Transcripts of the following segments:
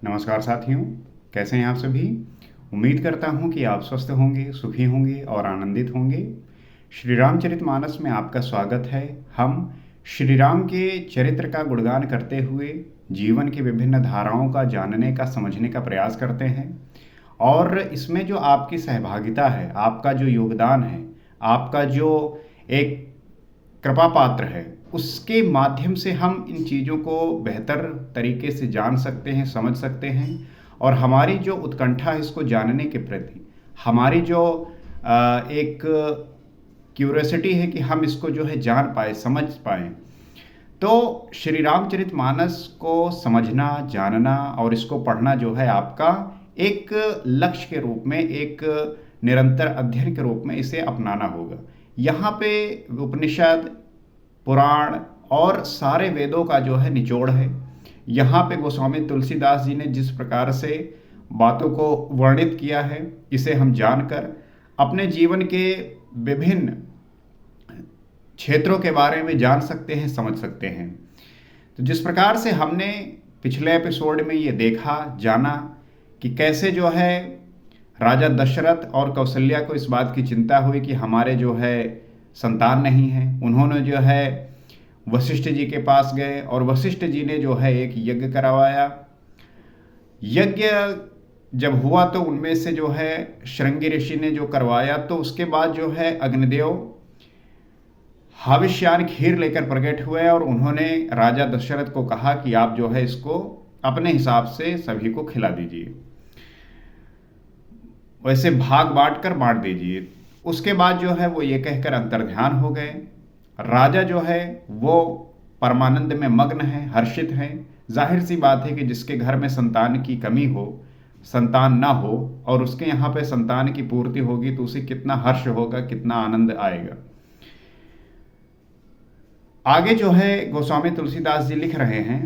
नमस्कार साथियों, कैसे हैं आप सभी। उम्मीद करता हूं कि आप स्वस्थ होंगे, सुखी होंगे और आनंदित होंगे। श्री रामचरितमानस में आपका स्वागत है। हम श्री राम के चरित्र का गुणगान करते हुए जीवन की विभिन्न धाराओं का जानने का, समझने का प्रयास करते हैं। और इसमें जो आपकी सहभागिता है, आपका जो योगदान है, आपका जो एक कृपा पात्र है, उसके माध्यम से हम इन चीज़ों को बेहतर तरीके से जान सकते हैं, समझ सकते हैं। और हमारी जो उत्कंठा है इसको जानने के प्रति, हमारी जो एक क्यूरियोसिटी है कि हम इसको जो है जान पाए, समझ पाए। तो श्री रामचरितमानस को समझना, जानना और इसको पढ़ना जो है आपका एक लक्ष्य के रूप में, एक निरंतर अध्ययन के रूप में इसे अपनाना होगा। यहाँ पे उपनिषद, पुराण और सारे वेदों का जो है निचोड़ है। यहाँ पे गोस्वामी तुलसीदास जी ने जिस प्रकार से बातों को वर्णित किया है, इसे हम जानकर अपने जीवन के विभिन्न क्षेत्रों के बारे में जान सकते हैं, समझ सकते हैं। तो जिस प्रकार से हमने पिछले एपिसोड में ये देखा, जाना कि कैसे जो है राजा दशरथ और कौशल्या को इस बात की चिंता हुई कि हमारे जो है संतान नहीं है। उन्होंने जो है वशिष्ठ जी के पास गए और वशिष्ठ जी ने जो है एक यज्ञ करवाया। यज्ञ जब हुआ तो उनमें से जो है श्रृंगी ऋषि ने जो करवाया, तो उसके बाद जो है अग्निदेव हविष्यान खीर लेकर प्रकट हुए और उन्होंने राजा दशरथ को कहा कि आप जो है इसको अपने हिसाब से सभी को खिला दीजिए, वैसे भाग बांट कर बांट दीजिए। उसके बाद जो है वो ये कहकर अंतर्ध्यान हो गए। राजा जो है वो परमानंद में मग्न है, हर्षित हैं। जाहिर सी बात है कि जिसके घर में संतान की कमी हो, संतान ना हो और उसके यहाँ पे संतान की पूर्ति होगी तो उसे कितना हर्ष होगा, कितना आनंद आएगा। आगे जो है गोस्वामी तुलसीदास जी लिख रहे हैं,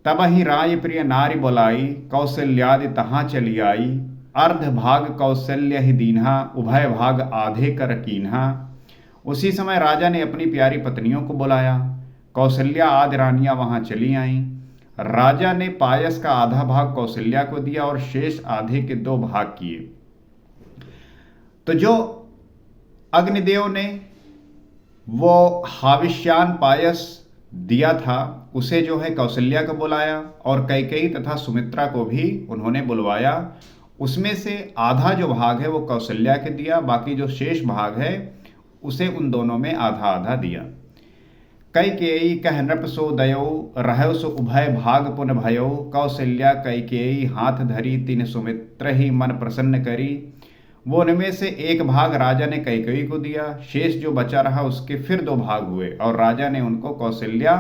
तब ही राय प्रिय नारी बोलाई, कौशल्यादि तहाँ चली आई। अर्ध भाग कौशल्य ही दीन्हा, उभय भाग आधे कर कीन्हा। उसी समय राजा ने अपनी प्यारी पत्नियों को बुलाया। कौशल्या आदि रानियां वहां चली आईं। राजा ने पायस का आधा भाग कौशल्या को दिया और शेष आधे के 2 भाग किए। तो जो अग्निदेव ने वो हाविष्यान पायस दिया था, उसे जो है कौशल्या को बुलाया और कैकेयी तथा सुमित्रा को भी उन्होंने बुलवाया। उसमें से आधा जो भाग है वो कौशल्या के दिया, बाकी जो शेष भाग है उसे उन दोनों में आधा आधा दिया। कैकेयी कह नृप सो दयो, रहयो सो उभय भाग पुन भयो। कौशल्या कैकेयी हाथ धरी, तिन सुमित्र ही मन प्रसन्न करी। वो उनमें से एक भाग राजा ने कैकेयी को दिया, शेष जो बचा रहा उसके फिर 2 भाग हुए और राजा ने उनको कौशल्या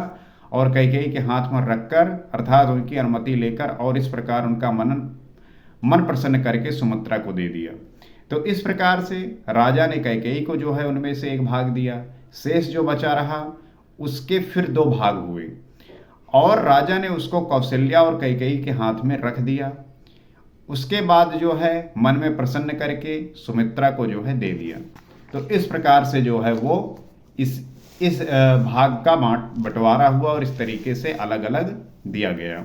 और कैकेयी के हाथ में रखकर, अर्थात उनकी अनुमति लेकर और इस प्रकार उनका मन प्रसन्न करके सुमित्रा को दे दिया। तो इस प्रकार से राजा ने कैकेयी को जो है उनमें से एक भाग दिया, शेष जो बचा रहा उसके फिर 2 भाग हुए और राजा ने उसको कौशल्या और कैकेयी के हाथ में रख दिया। उसके बाद जो है मन में प्रसन्न करके सुमित्रा को जो है दे दिया। तो इस प्रकार से जो है वो इस भाग का बंटवारा हुआ और इस तरीके से अलग अलग दिया गया।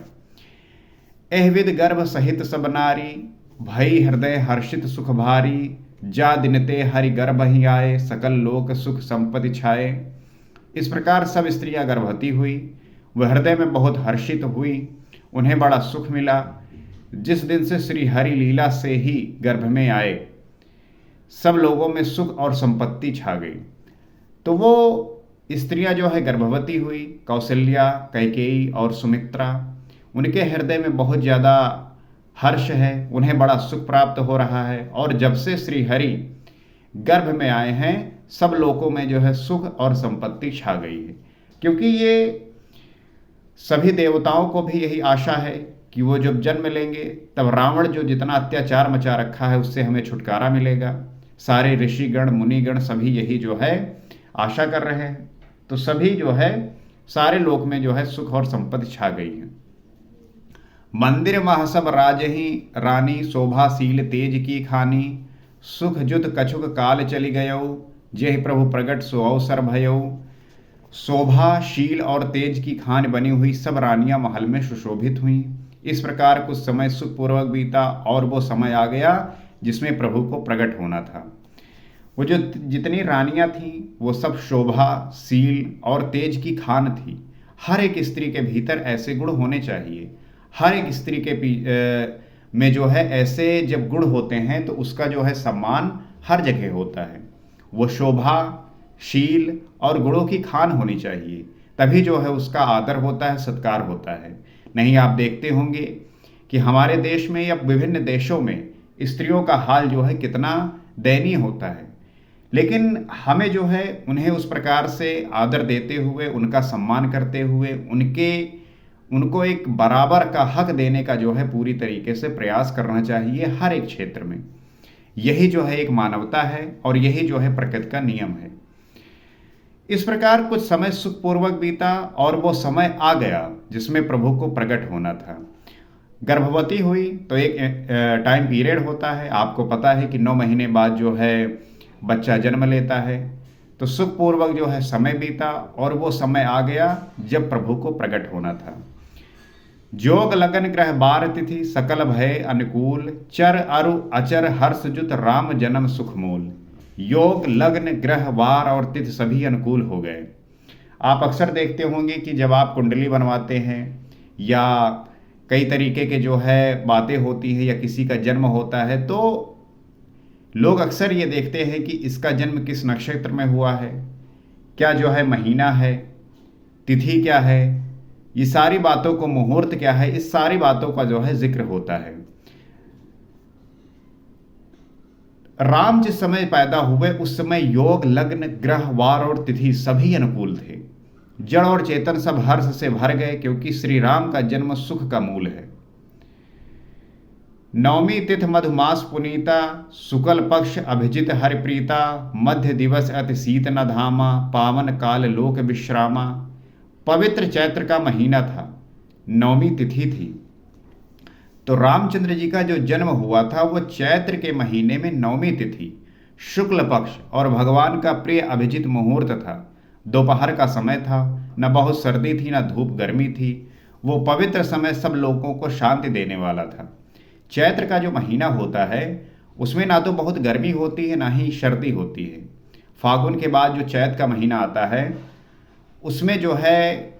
एहविद गर्भ सहित सब नारी, भई हृदय हर्षित सुख भारी। जा दिनते हरि गर्भ ही आए, सकल लोक सुख संपत्ति छाए। इस प्रकार सब स्त्रियां गर्भवती हुई, वह हृदय में बहुत हर्षित हुई, उन्हें बड़ा सुख मिला। जिस दिन से श्री हरि लीला से ही गर्भ में आए, सब लोगों में सुख और संपत्ति छा गई। तो वो स्त्रियां जो है गर्भवती हुई, कौशल्या, कैकेयी और सुमित्रा। उनके हृदय में बहुत ज़्यादा हर्ष है, उन्हें बड़ा सुख प्राप्त हो रहा है और जब से श्री हरि गर्भ में आए हैं सब लोगों में जो है सुख और संपत्ति छा गई है। क्योंकि ये सभी देवताओं को भी यही आशा है कि वो जब जन्म लेंगे तब रावण जो जितना अत्याचार मचा रखा है उससे हमें छुटकारा मिलेगा। सारे ऋषिगण, मुनिगण सभी यही जो है आशा कर रहे हैं। तो सभी जो है सारे लोक में जो है सुख और संपत्ति छा गई है। मंदिर मह सब राजही, रानी शोभाशील तेज की खानी। सुख जुत कछुक काल चली गयो, जेहि प्रभु प्रगट सो अवसर भयो। शोभा, शील और तेज की खान बनी हुई सब रानियां महल में सुशोभित हुईं। इस प्रकार कुछ समय सुखपूर्वक बीता और वो समय आ गया जिसमें प्रभु को प्रकट होना था। वो जो जितनी रानियां थीं वो सब शोभा, सील और तेज की खान थी। हर एक स्त्री के भीतर ऐसे गुण होने चाहिए। हर एक स्त्री के में जो है ऐसे जब गुण होते हैं तो उसका जो है सम्मान हर जगह होता है। वो शोभा, शील और गुणों की खान होनी चाहिए, तभी जो है उसका आदर होता है, सत्कार होता है। नहीं आप देखते होंगे कि हमारे देश में या विभिन्न देशों में स्त्रियों का हाल जो है कितना दयनीय होता है, लेकिन हमें जो है उन्हें उस प्रकार से आदर देते हुए, उनका सम्मान करते हुए, उनको एक बराबर का हक देने का जो है पूरी तरीके से प्रयास करना चाहिए हर एक क्षेत्र में। यही जो है एक मानवता है और यही जो है प्रकृति का नियम है। इस प्रकार कुछ समय सुखपूर्वक बीता और वो समय आ गया जिसमें प्रभु को प्रकट होना था। गर्भवती हुई तो एक टाइम पीरियड होता है, आपको पता है कि 9 महीने बाद जो है बच्चा जन्म लेता है। तो सुखपूर्वक जो है समय बीता और वो समय आ गया जब प्रभु को प्रकट होना था। जोग लगन ग्रह बार तिथि सकल भय अनुकूल, चर अरु अचर हर्ष जुत राम जन्म सुख मूल। योग लग्न ग्रह वार और तिथि सभी अनुकूल हो गए। आप अक्सर देखते होंगे कि जब आप कुंडली बनवाते हैं या कई तरीके के जो है बातें होती है या किसी का जन्म होता है, तो लोग अक्सर ये देखते हैं कि इसका जन्म किस नक्षत्र में हुआ है, क्या जो है महीना है, तिथि क्या है, ये सारी बातों को, मुहूर्त क्या है, इस सारी बातों का जो है जिक्र होता है। राम जिस समय पैदा हुए उस समय योग लग्न ग्रह वार और तिथि सभी अनुकूल थे। जड़ और चेतन सब हर्ष से भर गए क्योंकि श्री राम का जन्म सुख का मूल है। नवमी तिथ मधुमास पुनीता, शुक्ल पक्ष अभिजित हरिप्रीता, मध्य दिवस अति शीत न धामा, पावन काल लोक विश्रामा। पवित्र चैत्र का महीना था, नवमी तिथि थी। तो रामचंद्र जी का जो जन्म हुआ था वो चैत्र के महीने में नवमी तिथि, शुक्ल पक्ष और भगवान का प्रिय अभिजित मुहूर्त था। दोपहर का समय था, न बहुत सर्दी थी न धूप गर्मी थी। वो पवित्र समय सब लोगों को शांति देने वाला था। चैत्र का जो महीना होता है उसमें ना तो बहुत गर्मी होती है ना ही सर्दी होती है। फागुन के बाद जो चैत्र का महीना आता है उसमें जो है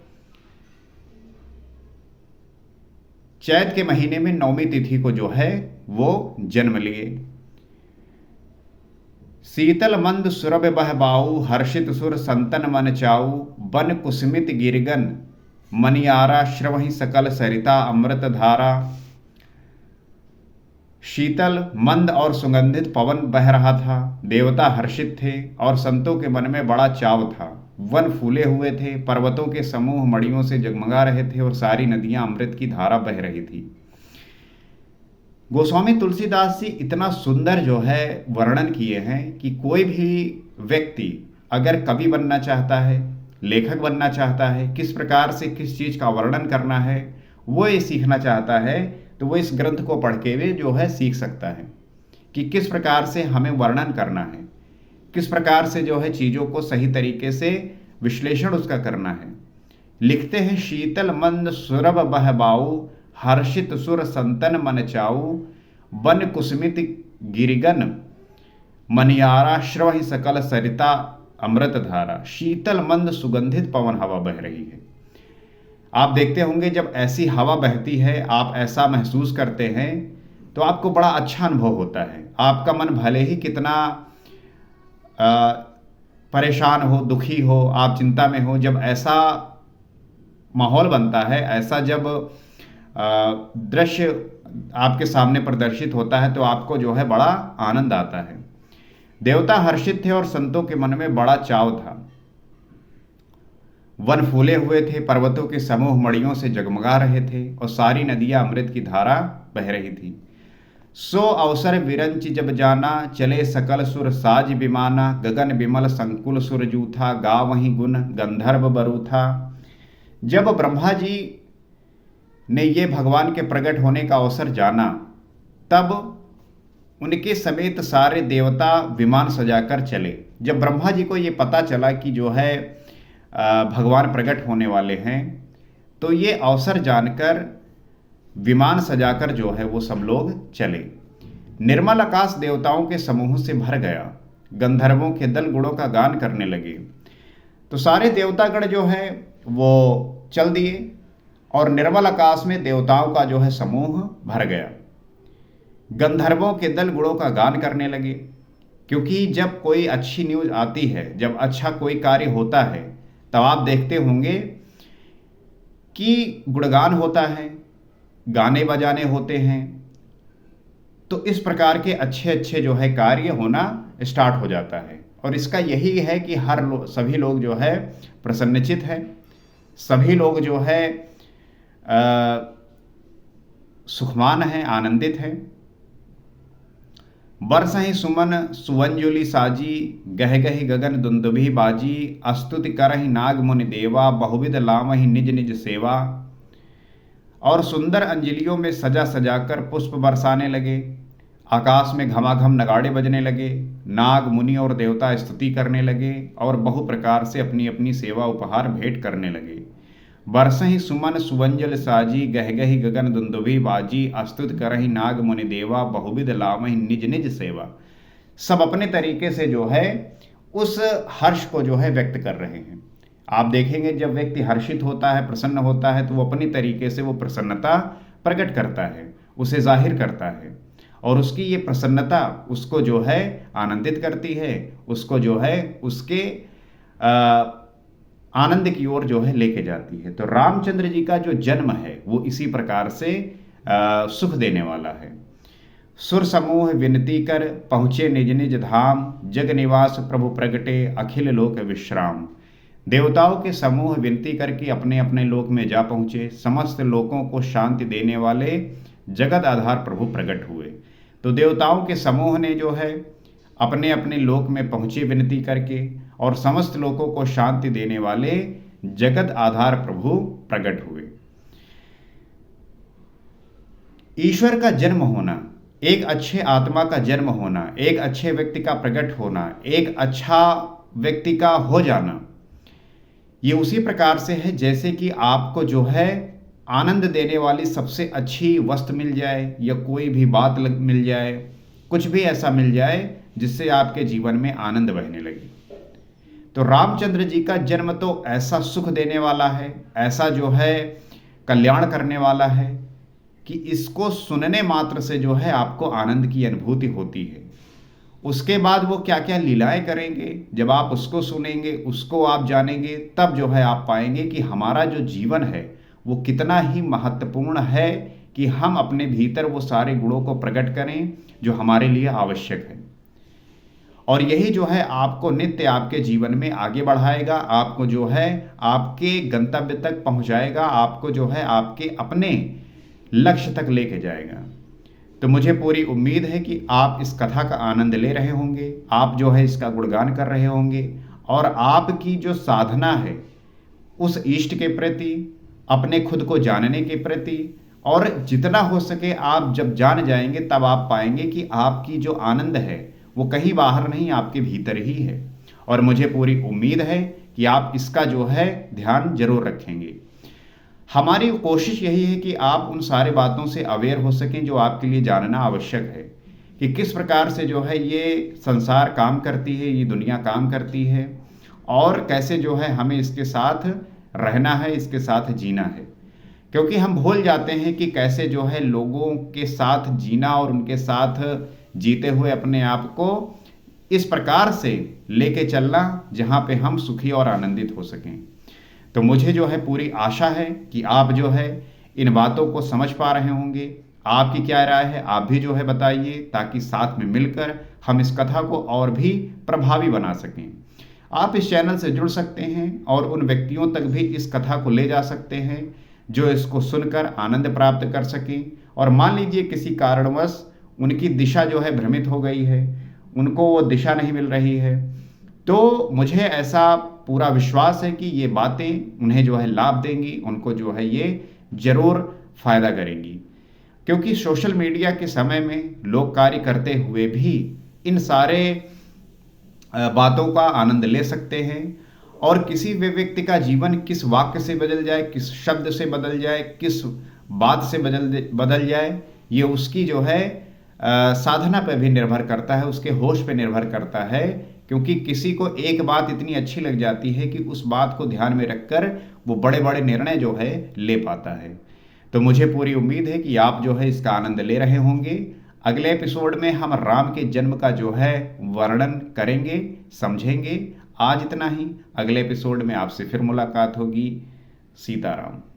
चैत्र के महीने में नवमी तिथि को जो है वो जन्म लिए। शीतल मंद सुरभ बह बाऊ, हर्षित सुर संतन मन चाऊ, बन कुसमित गिरगन मनियारा, श्रवहि सकल सरिता अमृत धारा। शीतल मंद और सुगंधित पवन बह रहा था, देवता हर्षित थे और संतों के मन में बड़ा चाव था। वन फूले हुए थे, पर्वतों के समूह मड़ियों से जगमगा रहे थे और सारी नदियां अमृत की धारा बह रही थी। गोस्वामी तुलसीदास जी इतना सुंदर जो है वर्णन किए हैं कि कोई भी व्यक्ति अगर कवि बनना चाहता है, लेखक बनना चाहता है, किस प्रकार से किस चीज़ का वर्णन करना है वो ये सीखना चाहता है, तो वो इस ग्रंथ को पढ़ के भी जो है सीख सकता है कि किस प्रकार से हमें वर्णन करना है, किस प्रकार से जो है चीज़ों को सही तरीके से विश्लेषण उसका करना है। लिखते हैं शीतल मंद सुरभ बह बाऊ, हर्षित सुर संतन मन चाऊ, बन कुसमित गिरिगन मनियारा, श्रवहि सकल सरिता अमृत धारा। शीतल मंद सुगंधित पवन हवा बह रही है। आप देखते होंगे जब ऐसी हवा बहती है, आप ऐसा महसूस करते हैं तो आपको बड़ा अच्छा अनुभव होता है। आपका मन भले ही कितना परेशान हो, दुखी हो, आप चिंता में हो, जब ऐसा माहौल बनता है, ऐसा जब दृश्य आपके सामने प्रदर्शित होता है तो आपको जो है बड़ा आनंद आता है। देवता हर्षित थे और संतों के मन में बड़ा चाव था। वन फूले हुए थे, पर्वतों के समूह मड़ियों से जगमगा रहे थे और सारी नदियां अमृत की धारा बह रही थी। सो अवसर विरंच जब जाना, चले सकल सुर साज विमाना, गगन विमल संकुल सुर जूथा, गावहीं गुण गंधर्व बरूथा। जब ब्रह्मा जी ने ये भगवान के प्रकट होने का अवसर जाना, तब उनके समेत सारे देवता विमान सजाकर चले। जब ब्रह्मा जी को ये पता चला कि जो है भगवान प्रकट होने वाले हैं, तो ये अवसर जानकर विमान सजाकर जो है वो सब लोग चले। निर्मल आकाश देवताओं के समूह से भर गया, गंधर्वों के दल गुणों का गान करने लगे। तो सारे देवतागण जो है वो चल दिए और निर्मल आकाश में देवताओं का जो है समूह भर गया। गंधर्वों के दल गुणों का गान करने लगे, क्योंकि जब कोई अच्छी न्यूज आती है, जब अच्छा कोई कार्य होता है, तब आप देखते होंगे कि गुणगान होता है, गाने बजाने होते हैं। तो इस प्रकार के अच्छे अच्छे जो है कार्य होना स्टार्ट हो जाता है। और इसका यही है कि सभी लोग जो है प्रसन्नचित है, सभी लोग जो है सुखमान है, आनंदित है। बरसहि सुमन सुवंजुली साजी, गह गहि गगन दुंदुभि बाजी, अस्तुति करहि नाग मुनि देवा, बहुविध लामहि निज निज सेवा। और सुंदर अंजलियों में सजा सजाकर पुष्प बरसाने लगे, आकाश में घमाघम नगाड़े बजने लगे, नाग मुनि और देवता स्तुति करने लगे और बहु प्रकार से अपनी अपनी सेवा उपहार भेंट करने लगे। बरसहि सुमन सुवंजल साजी, गह गहि गगन दुंदुभि बाजी, अस्तुत करहि नाग मुनि देवा, बहुविध लामहि निज निज सेवा। सब अपने तरीके से जो है उस हर्ष को जो है व्यक्त कर रहे हैं। आप देखेंगे जब व्यक्ति हर्षित होता है, प्रसन्न होता है, तो वो अपनी तरीके से वो प्रसन्नता प्रकट करता है, उसे जाहिर करता है। और उसकी ये प्रसन्नता उसको जो है आनंदित करती है, उसको जो है उसके आनंद की ओर जो है लेके जाती है। तो रामचंद्र जी का जो जन्म है वो इसी प्रकार से सुख देने वाला है। सुर समूह विनती कर, पहुँचे निज निज धाम, जग निवास प्रभु प्रगटे, अखिल लोक विश्राम। देवताओं के समूह विनती करके अपने अपने लोक में जा पहुँचे, समस्त लोकों को शांति देने वाले जगत आधार प्रभु प्रकट हुए। तो देवताओं के समूह ने जो है अपने अपने लोक में पहुँचे विनती करके, और समस्त लोगों को शांति देने वाले जगत आधार प्रभु प्रकट हुए। ईश्वर का जन्म होना, एक अच्छे आत्मा का जन्म होना, एक अच्छे व्यक्ति का प्रकट होना, एक अच्छा व्यक्ति का हो जाना, ये उसी प्रकार से है जैसे कि आपको जो है आनंद देने वाली सबसे अच्छी वस्तु मिल जाए, या कोई भी बात मिल जाए, कुछ भी ऐसा मिल जाए जिससे आपके जीवन में आनंद बहने लगे। तो रामचंद्र जी का जन्म तो ऐसा सुख देने वाला है, ऐसा जो है कल्याण करने वाला है कि इसको सुनने मात्र से जो है आपको आनंद की अनुभूति होती है। उसके बाद वो क्या क्या लीलाएं करेंगे, जब आप उसको सुनेंगे, उसको आप जानेंगे, तब जो है आप पाएंगे कि हमारा जो जीवन है वो कितना ही महत्वपूर्ण है कि हम अपने भीतर वो सारे गुणों को प्रकट करें जो हमारे लिए आवश्यक है। और यही जो है आपको नित्य आपके जीवन में आगे बढ़ाएगा, आपको जो है आपके गंतव्य तक पहुंचाएगा, आपको जो है आपके अपने लक्ष्य तक लेके जाएगा। तो मुझे पूरी उम्मीद है कि आप इस कथा का आनंद ले रहे होंगे, आप जो है इसका गुणगान कर रहे होंगे, और आपकी जो साधना है उस इष्ट के प्रति, अपने खुद को जानने के प्रति, और जितना हो सके आप जब जान जाएंगे तब आप पाएंगे कि आपकी जो आनंद है वो कहीं बाहर नहीं, आपके भीतर ही है। और मुझे पूरी उम्मीद है कि आप इसका जो है ध्यान जरूर रखेंगे। हमारी कोशिश यही है कि आप उन सारे बातों से अवेयर हो सकें जो आपके लिए जानना आवश्यक है, कि किस प्रकार से जो है ये संसार काम करती है, ये दुनिया काम करती है, और कैसे जो है हमें इसके साथ रहना है, इसके साथ जीना है। क्योंकि हम भूल जाते हैं कि कैसे जो है लोगों के साथ जीना और उनके साथ जीते हुए अपने आप को इस प्रकार से लेके चलना जहाँ पे हम सुखी और आनंदित हो सकें। तो मुझे जो है पूरी आशा है कि आप जो है इन बातों को समझ पा रहे होंगे। आपकी क्या राय है, आप भी जो है बताइए, ताकि साथ में मिलकर हम इस कथा को और भी प्रभावी बना सकें। आप इस चैनल से जुड़ सकते हैं और उन व्यक्तियों तक भी इस कथा को ले जा सकते हैं जो इसको सुनकर आनंद प्राप्त कर सकें। और मान लीजिए किसी कारणवश उनकी दिशा जो है भ्रमित हो गई है, उनको वो दिशा नहीं मिल रही है, तो मुझे ऐसा पूरा विश्वास है कि ये बातें उन्हें जो है लाभ देंगी, उनको जो है ये जरूर फायदा करेंगी। क्योंकि सोशल मीडिया के समय में लोग कार्य करते हुए भी इन सारे बातों का आनंद ले सकते हैं, और किसी भी व्यक्ति का जीवन किस वाक्य से बदल जाए, किस शब्द से बदल जाए, किस बात से बदल जाए, ये उसकी जो है साधना पे भी निर्भर करता है, उसके होश पे निर्भर करता है। क्योंकि किसी को एक बात इतनी अच्छी लग जाती है कि उस बात को ध्यान में रखकर वो बड़े बड़े निर्णय जो है ले पाता है। तो मुझे पूरी उम्मीद है कि आप जो है इसका आनंद ले रहे होंगे। अगले एपिसोड में हम राम के जन्म का जो है वर्णन करेंगे, समझेंगे। आज इतना ही, अगले एपिसोड में आपसे फिर मुलाकात होगी। सीताराम।